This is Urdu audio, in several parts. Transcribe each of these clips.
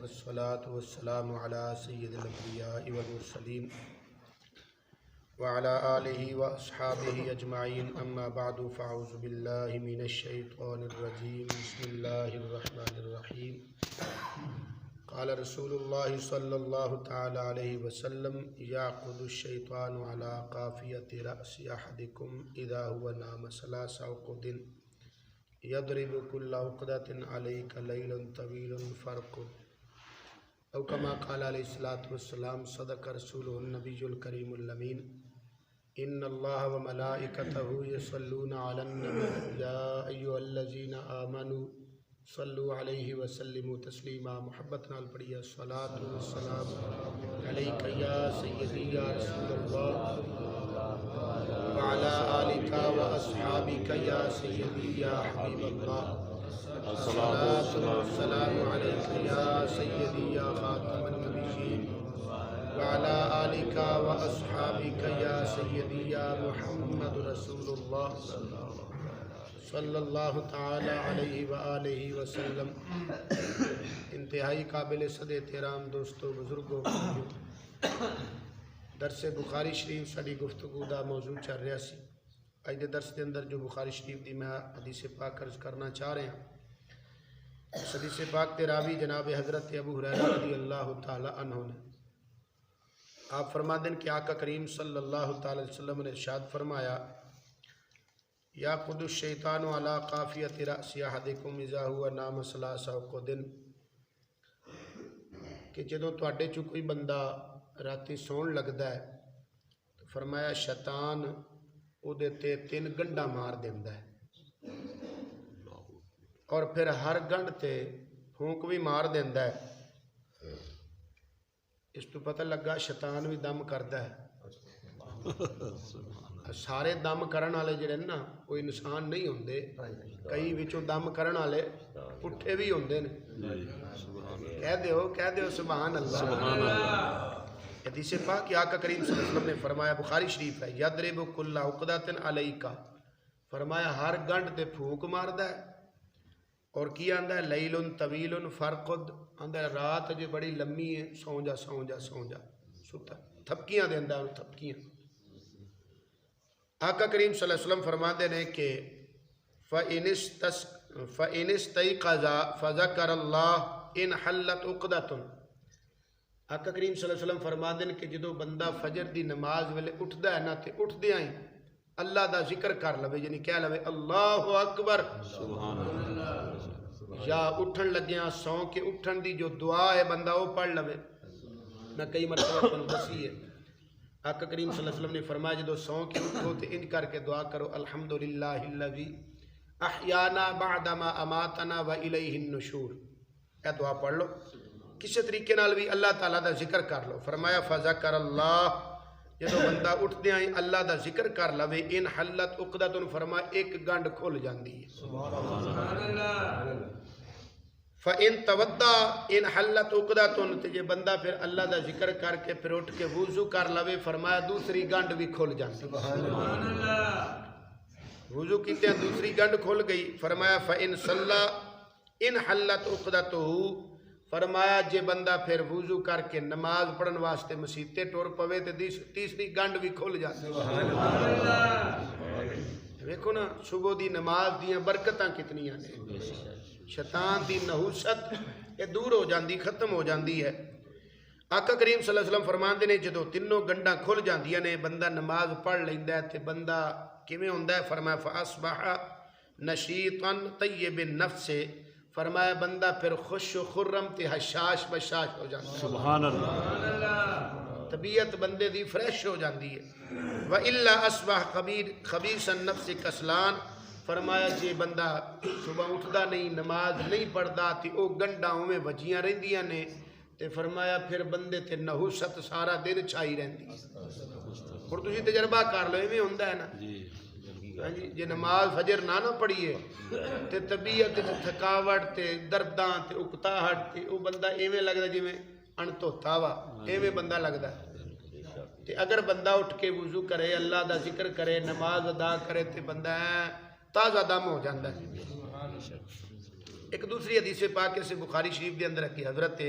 والصلاة والسلام على سید الانبیاء والمرسلین وعلى آلہ واصحابہ اجمعین اما بعد فاعوذ باللہ من الشیطان الرجیم بسم اللہ الرحمن الرحیم قال رسول اللہ صلی اللہ تعالی علیہ وسلم یعقد الشیطان علی قافیۃ رأس احدکم اذا هو نام ثلاث عقد یضرب کل عقدۃ علیک لیل طویل فرقد او کما قال علیہ الصلوۃ والسلام صدق رسولہ النبی الکریم الامین ان اللہ وملائکتہ یصلون علی النبی یا ایھا الذین آمنوا صلوا علیہ وسلموا تسلیما محبت نال پڑھیے الصلاۃ والسلام علیک یا سیدی یا رسول اللہ وعلی آلک واصحابک یا سیدی یا حبیب اللہ الصلاۃ والسلام علیک یا سیدی یا خاتم النبیین وعلی آلک واصحابک یا سیدی یا محمد رسول اللہ صلی اللہ تعالی علیہ وآلہ وسلم۔ انتہائی قابل صد احترام دوستو بزرگوں، درس بخاری شریف ساری گفتگو دا موضوع چل رہا سی۔ اج دے درس دے اندر جو بخاری شریف دی میں حدیث پاک عرض کرنا چاہ رہے ہیں، اس حدیث پاک تے راوی جناب حضرت ابو ہریرہ رضی اللہ تعالی عنہ نے آپ فرما دیں کہ آقا کریم صلی اللہ تعالی وسلم نے ارشاد فرمایا یعقد الشیطان علی قافیۃ رأس احدکم اذا هو نام ثلاث عقد، کہ جدوں تواڈے چوں کوئی بندہ راتی سون لگدا ہے تو فرمایا شیطان او دے تے 3 گنڈا مار دیندا ہے اور پھر ہر گنڈ تے پھونک بھی مار دیندا ہے۔ اس تو پتہ لگا شیطان بھی دم کردا ہے۔ سارے دم کرن والے جڑے نا وہ انسان نہیں ہوندے، کئی وچوں دم کرن والے پٹھے بھی ہوندے نے۔ کہہ دیو سبحان اللہ۔ سبحان اللہ۔ حدیث پاک آقا کریم صلی اللہ علیہ وسلم نے فرمایا، بخاری شریف ہے، یضرب کل عقدۃ علیک، فرمایا ہر گنڈ تے پھونک ماردا ہے اور کی آندا ہے لیل طویل فرقد، آندا ہے رات جو بڑی لمبی ہے، سو جا سو جا سو جا، ستا تھپکیاں دیندا ہے، تھپکیاں۔ آقا کریم صلی اللہ علیہ وسلم فرماتے ہیں کہ فَإِنِ اسْتَيْقَظَ فَذَكَرَ اللَّهَ إِنْ حَلَّتْ عُقْدَةٌ۔ آقا کریم صلی اللہ علیہ وسلم فرماتے ہیں کہ جدو بندہ فجر دی نماز ویلے اٹھدا ہے نا تے اٹھدیاں ہی اللہ دا ذکر کر لوے، یعنی کہہ لوے اللہ اکبر، سبحان اللہ، یا اٹھن لگیاں سو کے اٹھن دی جو دعا ہے بندہ وہ پڑھ لوے۔ میں کئی مرتبہ تنوں دسی ہے، آقا کریم صلی اللہ علیہ وسلم نے فرمایا جدو سو کے اٹھو تے انج کر کے دعا کرو الحمدللہ الذی احیانا بعدما اماتنا والیہ النشور، اے دعا پڑھ لو۔ کسی طریقے نال بھی اللہ تعالیٰ دا ذکر کر لو۔ فرمایا فذکر اللہ، جدو بندہ اٹھدیاں ہی اللہ دا ذکر کر لوے ان حلت عقدۃ، فرمایا ایک گنڈ کھل جاندی ہے۔ سبحان اللہ۔ فَإِن تَوَدَّا إِنْ حَلَّتْ عُقْدَةٌ، تے جے بندہ پھر اللہ دا ذکر کر کے پھر اٹھ کے وضو کر لوے، فرمایا دوسری گنڈ بھی کھل جاندی۔ سبحان اللہ۔ وضو کیتے ہیں دوسری گنڈ کھل گئی، فرمایا فَإِن صَلَّى إِنْ حَلَّتْ عُقْدَتُهُ، فرمایا جے بندہ پھر وضو کر کے نماز پڑھن واسطے مسیتے ٹور پوے تے تیسری گنڈ بھی کھل جاندی۔ سبحان اللہ۔ دیکھو نا صبح دی نماز دیاں برکتاں کتنیاں نے، شیطان دی نحوست یہ دور ہو جاندی، ختم ہو جاندی ہے۔ آقا کریم صلی اللہ علیہ وسلم فرماندے نے جدو تینوں گنڈاں کھل جاندیاں نے بندہ نماز پڑھ لیندا ہے تے بندہ کیویں ہوندا ہے، فرمایا فاصبح نشیطا طیب النفس، فرمایا بندہ پھر خوش و خرم تے حشاش بشاش ہو جاتا ہے۔ سبحان اللہ۔ طبیعت بندے دی فریش ہو جاندی ہے۔ وَإِلَّا أَصْبَحَ خَبِيثَ النَّفْسِ كَسْلَانَ، فرمایا جے بندہ صبح اٹھدا نہیں، نماز نہیں پڑھدا تے او گنڈاں اوویں وجیاں رہندیاں نے تے فرمایا پھر بندے تے نحوست سارا دن چھائی رہندی۔ اور تسی تجربہ کر لو، ایویں ہوندا ہے نا جی، جے نماز فجر نہ پڑھیے تے طبیعت تے تھکاوٹ تے درداں تے اکتاہٹ تے او بندہ ایویں لگدا جویں انتھوتا وا، ایویں بندہ لگدا تے اگر بندہ اٹھ کے وضو کرے، اللہ دا ذکر کرے، نماز ادا کرے تے بندہ تازہ دم ہو جاندہ ہے۔ ایک دوسری حدیث پاک سے بخاری شریف دے اندر ہے کہ حضرت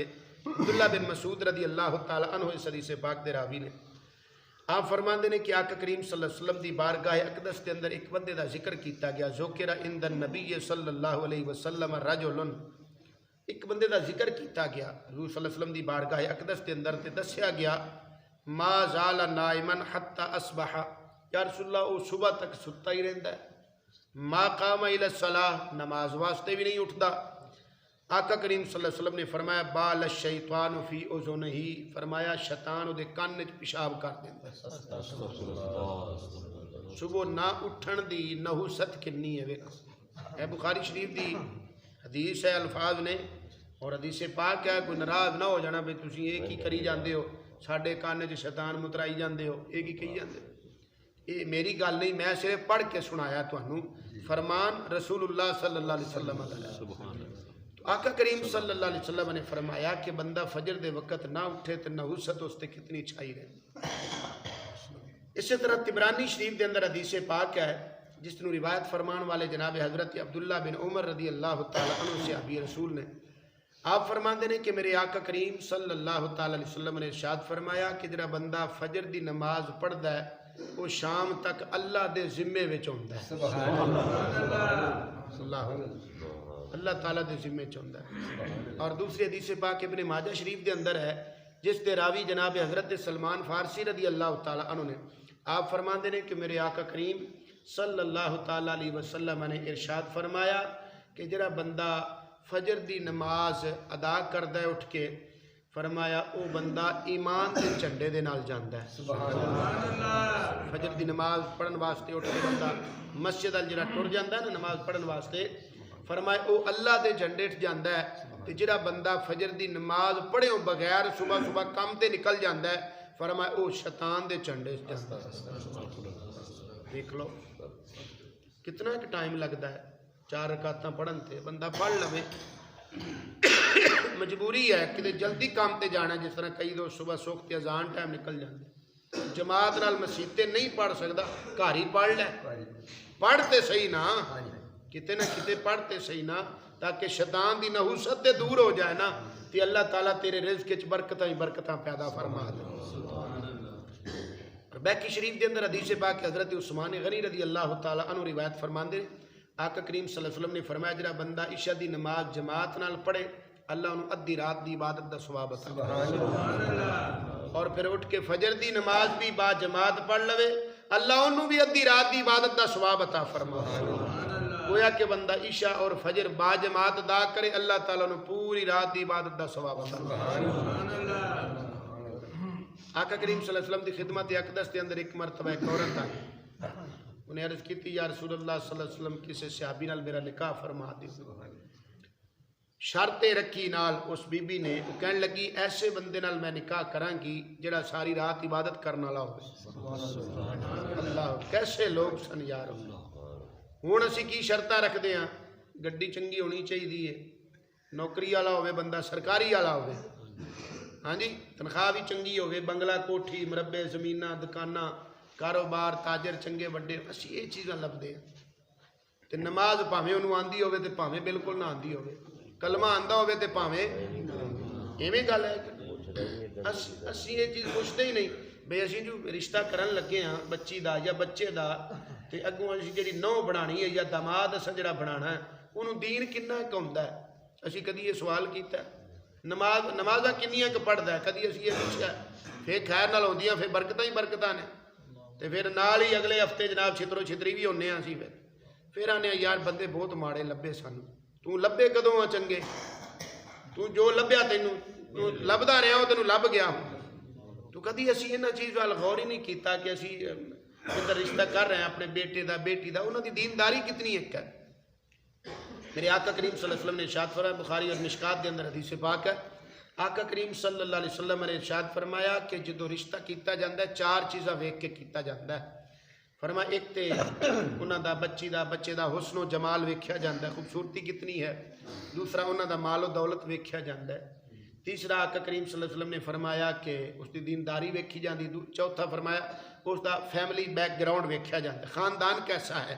عبداللہ بن مسعود رضی اللہ تعالیٰ عنہ اس حدیث پاک دے راوی نے آپ فرماندے نے کہ آقا کریم صلی اللہ علیہ وسلم دی بارگاہ اقدس دے اندر ایک بندے دا ذکر کیتا گیا ذکر عند النبی صلی اللہ علیہ وسلم رجل، ایک بندے دا ذکر کیتا گیا حضور صلی اللہ علیہ وسلم دی بارگاہ اقدس دے اندر تے دسیا گیا ما زال نائما حتی اصبح، یا رسول اللہ وہ صبح تک ستا ہی رہندا ہے، ما قام الی الصلاۃ نماز واسطے بھی نہیں اٹھتا۔ آقا کریم صلی اللہ علیہ وسلم نے فرمایا بال الشیطان فی اذنہ، فرمایا شیطان دے کان وچ پیشاب کر دیندا ہے۔ صبح نہ اٹھن دی نحوست کنی ہے ویکھو، اے بخاری شریف دی حدیث ہے، الفاظ نے اور حدیث پاک ہے، کوئی ناراض نہ ہو جانا بھئی تسی یہ کی کری جاندے ہو، ساڈے کان وچ شیطان مترائی جاندے ہو، یہ کی کہی جاندے ہو، یہ میری گل نہیں، میں صرف پڑھ کے سنایا تانوں، فرمان رسول اللہ صلی اللہ علیہ وسلم کا۔ آقا کریم صلی اللہ علیہ وسلم نے فرمایا کہ بندہ فجر دے وقت نہ اٹھے تو نحوست اس تے کتنی چھائی رہے۔ اسی طرح طبرانی شریف دے اندر حدیث پاک ہے جس نے روایت فرمان والے جناب حضرت عبداللہ بن عمر رضی اللہ تعالیٰ عنہ صحابی رسول نے آپ فرماندے نے کہ میرے آقا کریم صلی اللہ تعالیٰ علیہ وسلم نے ارشاد فرمایا کہ جڑا بندہ فجر دی نماز پڑھدا ہے وہ شام تک اللہ دے ذمے وچ ہوندا ہے، سبحان اللہ، اللہ تعالیٰ دے ذمے چوندا ہے۔ اور دوسری حدیث پاک ابن ماجہ شریف دے اندر ہے جس دے راوی جناب حضرت سلمان فارسی رضی اللہ تعالیٰ عنہ نے آپ فرماندے نے کہ میرے آقا کریم صلی اللہ تعالیٰ علیہ وسلم نے ارشاد فرمایا کہ جڑا بندہ فجر دی نماز ادا کردا ہے اٹھ کے، فرمایا او بندہ ایمان دے جھنڈے دے نال جاندا ہے، سبحان اللہ۔ فجر دی نماز پڑھن واسطے اٹھ کے بندہ مسجد ال جڑا ٹر جاندا ہے نا نماز پڑھن واسطے، فرمایا او اللہ دے جھنڈے تے جاندا ہے، تے جڑا بندہ فجر دی نماز پڑھیوں بغیر صبح صبح کام تے نکل جاندا ہے، فرمایا او شیطان دے جھنڈے تے جاندا ہے۔ دیکھ لو کتنا ایک ٹائم لگتا ہے 4 رکعتاں پڑھن تے، بندہ پڑھ لوے، مجبوری ہے کہ جلدی کام تے جانا، جس طرح کئی دوست صبح سوکھ تے اذان ٹائم نکل جاندے، جماعت نال مسجد تے نہیں پڑھ سکدا، گھر ہی پڑھ لے، پڑھتے صحیح نا، کتے نہ کتے پڑھتے صحیح نا، تاکہ شیطان دی نحوست تے دور ہو جائے نا، تے اللہ تعالیٰ تیرے رزق وچ برکتاں ہی برکتاں پیدا فرما دے۔ بیکی شریف دے اندر حدیث پاک حضرت عثمان غنی رضی اللہ تعالیٰ عنہ روایت فرماندے، آقا کریم صلی اللہ علیہ وسلم نے فرمایا جڑا بندہ عشاء دی نماز جماعت نال پڑھے اللہ انہوں ادھی رات دی عبادت دا ثواب عطا کرے، اور پھر اٹھ کے فجر دی نماز بھی با جماعت پڑھ لوے اللہ انہوں بھی ادھی رات دی عبادت دا ثواب عطا فرمائے۔ گویا کہ بندہ عشاء اور فجر با جماعت ادا کرے اللہ تعالیٰ انہوں پوری رات دی عبادت دا ثواب عطا فرمائے۔ آقا کریم صلی اللہ علیہ وسلم دی خدمت اقدس کے اندر ایک مرتبہ ایک عورت آئی، انہیں عرض کی تھی یا رسول اللہ صلی اللہ علیہ وسلم کسی صحابی نال میرا نکاح فرما دیو، شرطیں رکھی نال اس بی بی نے، وہ کہنے لگی ایسے بندے نال میں نکاح کراں گی جڑا ساری رات عبادت کرنا والا ہوئے۔ اللہ کیسے لوگ سن یار، ہوں اسی کی شرطاں رکھ دے ہیں، گڈی چنگی ہونی چاہیے، نوکری والا ہوئے بندہ سرکاری والا ہوئے، ہاں جی تنخواہ بھی چنگی ہوئے، بنگلہ کوٹھی مربے زمینہ دکانہ کاروبار تاجر چنگے بڑے، اسی یہ چیزاں لب دے ہیں۔ تے نماز پاویں انہوں آندی ہوئے تے پاویں بالکل نہ آندی ہوئے، کلمہ آندہ ہوئے تے پاویں ایویں گل ہے کہ اسی یہ چیز پوچھتے ہی نہیں بھئی اسی جو رشتہ کرن لگے ہاں بچی دا یا بچے دا تے اگوں اسی جڑی نو بنانی ہے یا داماد اسا جڑا بنانا ہے انہوں دین کنا ایک ہوندا ہے، اسی کدی یہ سوال کیتا ہے نمازاں کنیاں کہ پڑھدا ہے، کدی اسی یہ پوچھا ہے، پھر خیر نال ہوندیاں پھر برکتاں ہی برکتاں نے، تے پھر نال ہی اگلے ہفتے جناب چھترو چھتری بھی ہونے ہاں سی، پھر آنے یار بندے بہت ماڑے لبے سن، تو لبے کدوں آ چنگے، تو جو لبیا تینوں لبدا رہا ہو تینوں لب گیا ہوں، تو کدی اسی انہاں چیز وال غور ہی نہیں کیتا کہ اسی جدھر رشتہ کر رہے ہیں اپنے بیٹے دا بیٹی دا انہاں دی دینداری کتنی ایک ہے۔ میرے آقا کریم صلی اللہ علیہ وسلم نے ارشاد فرمایا، بخاری اور مشکات کے اندر حدیث پاک ہے، آقا کریم صلی اللہ علیہ وسلم نے ارشاد فرمایا کہ جدو رشتہ کیتا جاندہ ہے 4 چیزاں ویکھ کے کیتا جاندہ ہے، فرمایا ایک تے انہاں دا بچی دا بچے دا حسن و جمال ویکھیا جاندہ ہے، خوبصورتی کتنی ہے، دوسرا انہاں دا مال و دولت ویکھیا جاندہ ہے، تیسرا آقا کریم صلی اللہ علیہ وسلم نے فرمایا کہ اس دی دینداری ویکھی جاندی، چوتھا فرمایا اس دا فیملی بیک گراؤنڈ ویکھیا جاندہ ہے، خاندان کیسا ہے،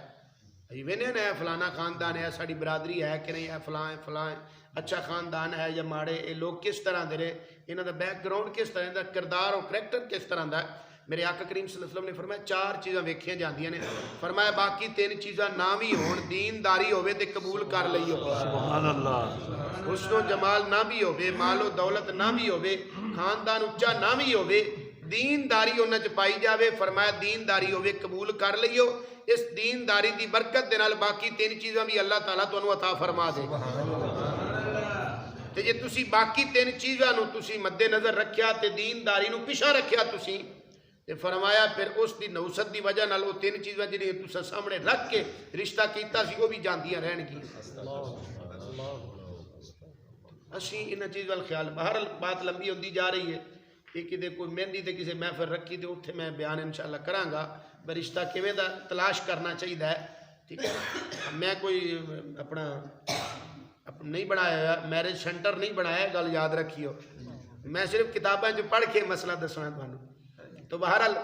وینے نا فلانا خاندان ہے ساری برادری ہے کہ نہیں ہے فلاں ہے اچھا خاندان ہے یا ماڑے یہ لوگ کس طرح دے رہے انہوں دا بیک گراؤنڈ کس طرح دا کردار اور کریکٹر کس طرح دا ہے میرے آقا کریم صلی اللہ علیہ وسلم نے فرمایا 4 چیزاں ویکھیاں جاندیاں نے فرمایا باقی 3 چیزاں نہ بھی ہون دینداری ہوئے تے قبول کر لئیو سبحان اللہ حسن و جمال نہ بھی ہوئے مال و دولت نہ بھی ہوئے خاندان اچھا نہ بھی ہوئے دینداری انہاں چ پائی جاوے فرمایا دینداری ہوئے قبول کر لئیو اس دینداری دی برکت دے نال باقی 3 چیزاں بھی اللہ تعالیٰ تو انہوں عطا فرما دے تے جے تسی باقی 3 چیزاں نو تسی مد نظر رکھیا تے دینداری نو پیچھے رکھیا تسی تے فرمایا پھر اس دی نوست دی وجہ نال وہ 3 چیزاں جڑی تساں سامنے رکھ کے رشتہ کیتا سی وہ بھی جاندیاں رہن گی اسی انہاں چیز وال خیال بہرحال بات لمبی ہوندی جا رہی ہے کہ کدے کوئی مہندی تے کسی محفل رکھی تے اوتھے میں بیان انشاءاللہ کراں گا رشتہ کیویں دا تلاش کرنا چاہیے ہے ٹھیک ہے میں کوئی اپنا نہیں بنایا میرج سینٹر نہیں بنایا گل یاد رکھیو میں صرف کتابیں جو پڑھ کے مسئلہ دسنا تھانوں تو بہرحال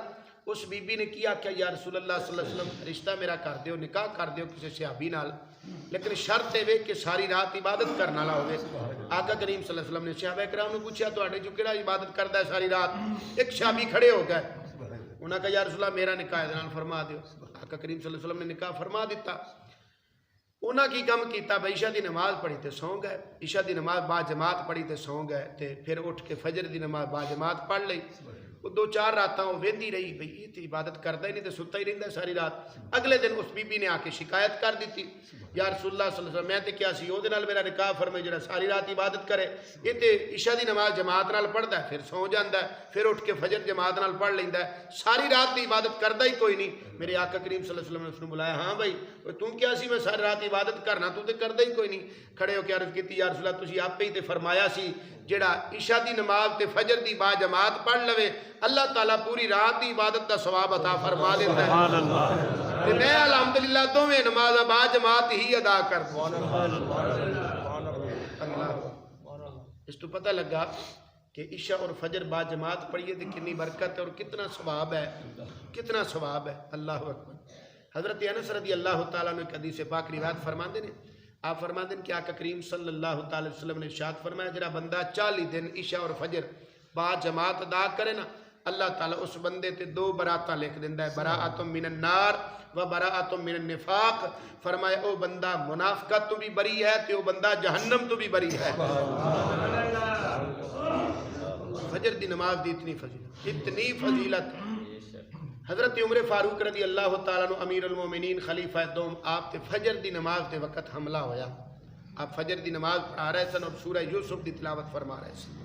اس بی بی نے کیا کہ یا رسول اللہ صلی اللہ علیہ وسلم رشتہ میرا کر دیو نکاح کر دیو کسی صحابی نال لیکن شرط ہے کہ ساری رات عبادت کرنا لا ہوئے آقا کریم صلی اللہ علیہ وسلم نے صحابہ کرام نے پوچھا تو آٹے جو کڑا عبادت کرتا ہے ساری رات ایک صحابی کھڑے ہو گئے انہوں نے کہا یا رسول اللہ میرا نکاح دنال فرما دیو آقا کریم صلی اللہ علیہ وسلم نے نکاح فرما دیتا انہاں کی کم کیتا بھائی عشاء دی نماز پڑھی تے سو گئے عشاء دی نماز با جماعت پڑھی تے سو گئے تے پھر اٹھ کے فجر دی نماز با جماعت پڑھ لئی وہ 2-4 راتاں وہ ویندی رہی بھئی یہ تے عبادت کرتا ہی نہیں تے ستا ہی رہندا ساری رات اگلے دن اس بی بی نے آ کے شکایت کر دیتی یا رسول اللہ صلی اللہ علیہ وسلم میں تے کیا سی او دے نال میرا نکاح فرمائے جڑا ساری رات عبادت کرے یہ تے عشاء دی نماز جماعت نال پڑھدا ہے پھر سو جاندا ہے پھر اٹھ کے فجر جماعت نال پڑھ لیندا ہے ساری رات دی عبادت کردا ہی کوئی نہیں میرے آقا کریم صلی اللہ علیہ وسلم نے اس نے بلایا ہاں بھائی تو کیا سی میں ساری رات عبادت کرنا تو تے کردا ہی کوئی نہیں کھڑے ہو کے عرض کیتی یا رسول اللہ تسی آپ ہی تے فرمایا سی جڑا عشاء دی نماز تے فجر دی با جماعت پڑھ لوے اللہ تعالیٰ پوری رات دی عبادت دا ثواب عطا فرما دیتا ہے سبحان اللہ تے میں الحمدللہ دوویں نمازاں با جماعت ہی ادا کرتا اس تو پتہ لگا کہ عشاء اور فجر با جماعت پڑھیے تے کتنی برکت ہے اور کتنا ثواب ہے اللہ اکبر حضرت انس رضی اللہ تعالیٰ نے ایک حدیث پاک روایت فرماندے نے آپ فرماندے ہیں کہ آقا کریم صلی اللہ تعالی وسلم نے ارشاد فرمایا جڑا بندہ 40 دن عشاء اور فجر با جماعت ادا کرے نا اللہ تعالیٰ اس بندے تے 2 براتاں لکھ دیندا ہے براءۃ من النار و براءۃ من النفاق فرمایا او بندہ منافقت تو بھی بری ہے تے او بندہ جہنم تو بھی بری ہے فجر دی نماز دی اتنی فضیلت حضرت عمر فاروق رضی اللہ تعالیٰ عنہ امیر المومنین خلیفہ دوم آپ تے فجر دی نماز دے وقت حملہ ہویا آپ فجر دی نماز پڑھا رہے سن اور سورہ یوسف دی تلاوت فرما رہے سن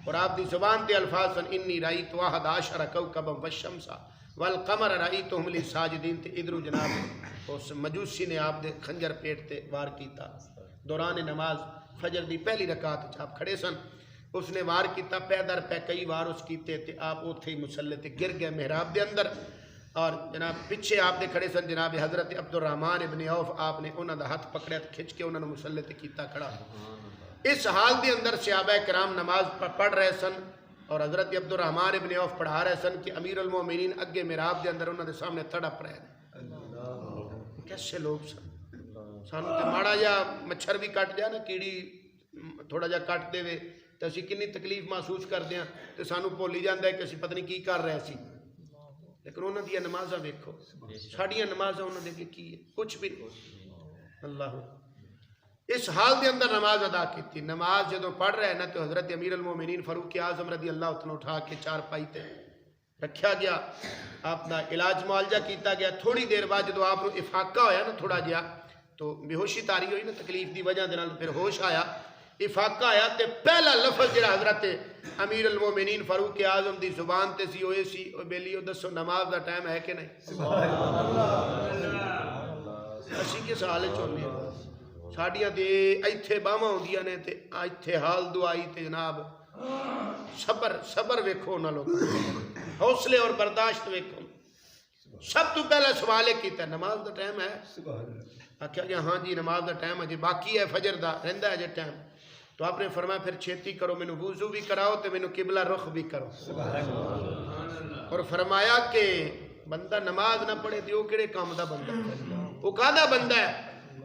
اور آپ دی زبان تے الفاظ سن انی رأیت 11 کوکبا والشمس والقمر رأیتہم لی ساجدین تے ادھر جناب اس مجوسی نے آپ دے خنجر پیٹ تے وار کیتا دوران نماز فجر دی پہلی رکعت آپ کھڑے سن اس نے وار کیتا پے در پے کئی وار اس کیتے تے آپ اوتھے ہی مصلی تے گر گئے محراب دے اندر اور جناب پیچھے آپ دے کھڑے سن جناب حضرت عبد الرحمن ابن عوف آپ نے انہاں دا ہاتھ پکڑیا تے کھچ کے انہاں نے مصلی تے کیتا کھڑا اس حال دے اندر صحابہ کرام نماز پڑھ رہے سن اور حضرت عبد الرحمن ابن عوف پڑھا رہے سن کہ امیر المومنین اگے محراب دے اندر انہاں دے سامنے تڑپ رہے ہیں کیسے لوگ سن سانو تے ماڑا یا مچھر بھی کٹ جائے نا کیڑی تھوڑا جا کٹ دے وے تو اسی کنی تکلیف محسوس کرتے ہیں تو سانو بھولی جاندہ ہے کہ اسی پتہ نہیں کی کر رہے سی لیکن انہوں نے نمازاں ویکھو ساڑیاں نمازاں انہوں نے کی ہے کچھ بھی اللہ اس حال دے اندر نماز ادا کی تھی نماز جدوں پڑھ رہے نا تو حضرت امیر المومنین فاروق اعظم رضی اللہ عنہ اٹھا کے 4 پائی تے رکھیا گیا آپ دا علاج معالجہ کیتا گیا تھوڑی دیر بعد جدوں آپ کو افاقہ ہویا نا تھوڑا جیا تو بے ہوشی تاری ہوئی نا تکلیف دی وجہ دے نال پھر ہوش آیا افاقہ آیا تے پہلا لفظ جڑا حضرت امیر المومنین فاروق اعظم دی زبان تے سی ہوئے سی او بیلیو دسو نماز دا ٹائم ہے کہ نہیں اسی کے سالے چونے ساڑیاں دے ایتھے باہماں ہوندیاں نے تے ایتھے حال دعائی تے جناب صبر ویکھو نہ لوگ حوصلے اور برداشت ویکھو سب تو پہلا سوالے کیتا ہے نماز دا ٹائم ہے آکھیا کہ ہاں جی نماز دا ٹائم ہے جی باقی ہے فجر دا رہندا ہے جی ٹائم تو آپ نے فرمایا پھر چھیتی کرو میں وضو بھی کراؤ تے میں قبلہ رخ بھی کرو اور فرمایا کہ بندہ نماز نہ پڑھے تو وہ کہڑے کام دا بندہ وہ کہدا بندہ ہے؟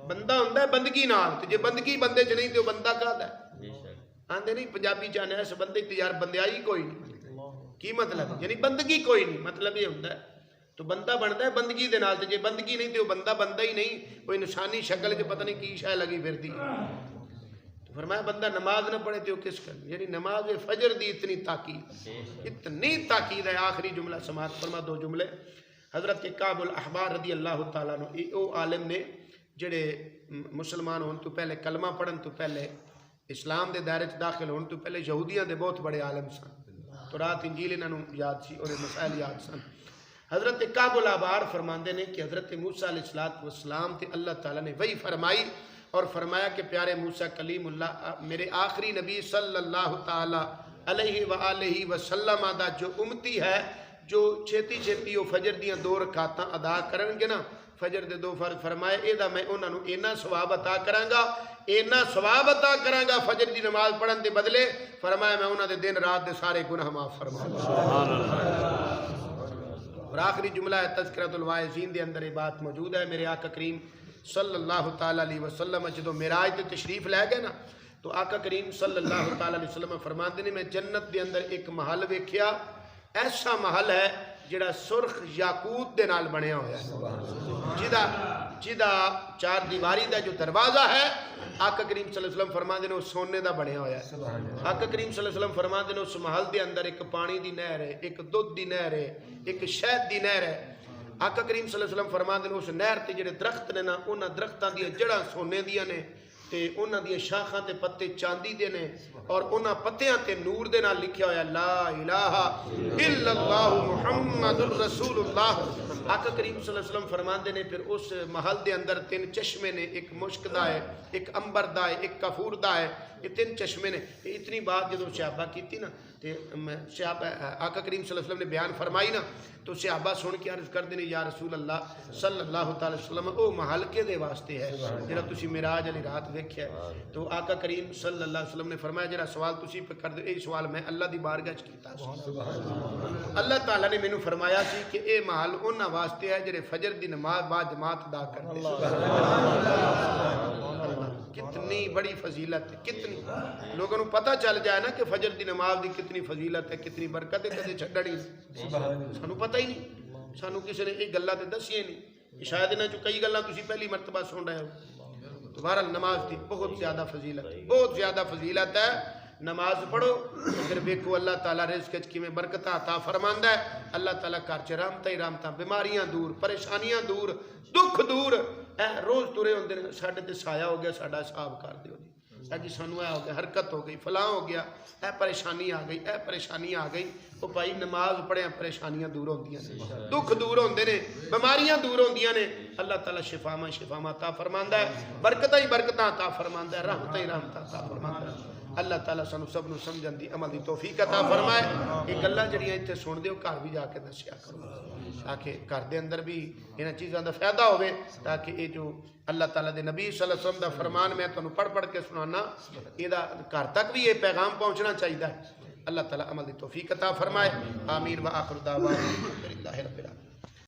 بندہ ہوندہ ہے بندگی نال، تے جے بندگی بندے چ نہیں تے وہ بندہ کہدا ہے؟ آندے نہیں پنجابی چاہنے اس بندے تے یار بندیائی کوئی نہیں، کی مطلب؟ یعنی بندگی کوئی نہیں، مطلب یہ ہوندہ ہے تو بندہ بنتا ہے بندگی دے نال، تے جے بندگی نہیں تے وہ بندہ بندہ ہی نہیں، وہ انسانی شکل جو پتہ نہیں کی شے لگی پھردی ہے۔ تو فرمایا بندہ نماز نہ پڑھے تو کس کر؟ یعنی نماز فجر دی اتنی تاکید، اتنی تاکید ہے۔ آخری جملہ سماعت فرما، دو جملے۔ حضرت کعب الاحبار رضی اللہ تعالیٰ عنہ، او عالم نے جڑے مسلمان ہون تو پہلے کلمہ پڑھن تو پہلے اسلام دے دائرے چ داخل ہون تو پہلے یہودیاں دے بہت بڑے عالم سن، تو رات انجیل انہوں یاد سی اور مسائل یاد سن۔ حضرت کعب الاحبار فرماندے نے کہ حضرت موسیٰ علیہ السلام تے اللہ تعالیٰ نے وہی فرمائی اور فرمایا کہ پیارے موسیٰ کلیم اللہ میرے آخری نبی صلی اللہ تعالیٰ علیہ وآلہ وسلم دا جو امتی ہے، جو چھیتی چھیتی وہ فجر دیاں 2 رکعتاں ادا کرن گے نا، فجر دے 2 فرض فرمائے، اے دا میں انہاں نوں اینا ثواب عطا کراں گا، اینا ثواب عطا کراں گا فجر دی نماز پڑھن دے بدلے، فرمایا میں انہاں دے دن رات دے سارے گناہ معاف فرماؤں گا۔ اور آخری جملہ ہے تذکرۃ الواعظین دے اندر یہ بات موجود ہے۔ میرے آقا کریم صلی اللہ تعالیٰ علیہ وسلم جدو معراج تے تشریف لے گئے نا، تو آقا کریم صلی اللہ تعالیٰ علیہ وسلم فرماندے نے میں جنت دے اندر ایک محل ویکھیا، ایسا محل ہے جڑا سرخ یاقوت دے نال بنیا ہویا ہے، جدا 4 دیواری دا جو دروازہ ہے، آقا کریم صلی اللہ علیہ وسلم فرماندے نے وہ سونے دا بنیا ہویا ہے۔ آقا کریم صلی اللہ علیہ وسلم فرماندے نے اس محل دے اندر ایک پانی دی نہر ہے، ایک دودھ دی نہر ہے، ایک شہد دی نہر ہے۔ آقا کریم صلی اللہ علیہ وسلم فرماندے نے اس نہر تے جڑے درخت نے نا، انہاں درختاں دی جڑاں سونے دیاں نے، تے انہاں دی شاخاں تے پتے چاندی دے نے، اور انہاں پتیاں تے نور دے نال لکھیا ہویا لا الہ الا اللہ محمد الرسول اللہ۔ آقا کریم صلی اللہ علیہ وسلم فرماندے نے پھر اس محل دے اندر 3 چشمے نے، ایک مشک دا ہے، ایک امبر دا ہے، ایک کافور دا ہے، یہ 3 چشمے نے۔ اتنی بات جدو صحابہ کی تھی نا، صحابہ آقا کریم صلی اللہ علیہ وسلم نے بیان فرمائی نا، تو صحابہ سن کے عرض کر دینے یا رسول اللہ صلی اللہ تعالی وسلم او محل کے دے واسطے ہے جڑا تسی معراج علی رات ویکھیا ہے۔ تو آقا کریم صلی اللہ علیہ وسلم نے فرمایا جڑا سوال تسی پہ کر دے، اے سوال میں اللہ دی بارگاہ چ کیتا سی۔ اللہ تعالیٰ نے مینوں فرمایا سی کہ اے محل انہاں واسطے ہے جڑے فجر دی نماز با جماعت ادا کرتے۔ کتنی بڑی فضیلت ہے، کتنی لوگوں کو پتہ چل جائے نا کہ فجر دی نماز دی کتنی فضیلت ہے، کتنی برکت ہے، کدے چھڈڑی سانو پتہ ہی نہیں، سانو کسی نے یہ گلاں تے دسیاں نہیں، شاید انہاں چوں کئی گلاں تسی پہلی مرتبہ سن رہے ہو۔ تو بہرحال نماز دی بہت زیادہ فضیلت ہے، بہت زیادہ فضیلت ہے۔ نماز پڑھو پھر دیکھو اللہ تعالیٰ رزق وچ کیویں برکتاں عطا فرماندا ہے۔ اللہ تعالیٰ گھر چ رحمتاں ہی رحمتاں، بیماریاں دور، پریشانیاں دور، دکھ دور۔ اے روز ترے ہوندے نے ساڈے تے سایہ ہو گیا، ساڈا حساب کر دیو جی، جی سانو اے ہو گیا، حرکت ہو گئی، فلاں ہو گیا، اے پریشانی آ گئی، اے پریشانی آ گئی۔ وہ بھائی نماز پڑھے پریشانیاں دور ہوندیاں نے، دکھ دور ہوندے نے، بیماریاں دور ہوندیاں نے۔ اللہ تعالیٰ شفاواں عطا فرماندا ہے، برکتاں ہی برکتاں عطا فرماندا ہے، رحمتاں ہی رحمتاں عطا فرماندا ہے۔ اللہ تعالیٰ سانو سب نو سمجھن دی عمل دی توفیق عطا فرمائے۔ یہ گلاں جڑیاں ایتھے سن دیو گھر بھی جا کے دسیا کرو، تاکہ گھر دے اندر بھی انہاں چیزاں دا فائدہ ہوئے، تاکہ یہ جو اللہ تعالیٰ دے نبی صلی اللہ علیہ وسلم دا فرمان میں تانوں پڑھ پڑھ کے سنانا، یہ گھر تک بھی یہ پیغام پہنچنا چاہیے۔ اللہ تعالیٰ عمل دی توفیق عطا فرمائے۔ آمین و آخر دعوانا الحمدللہ رب العالمین۔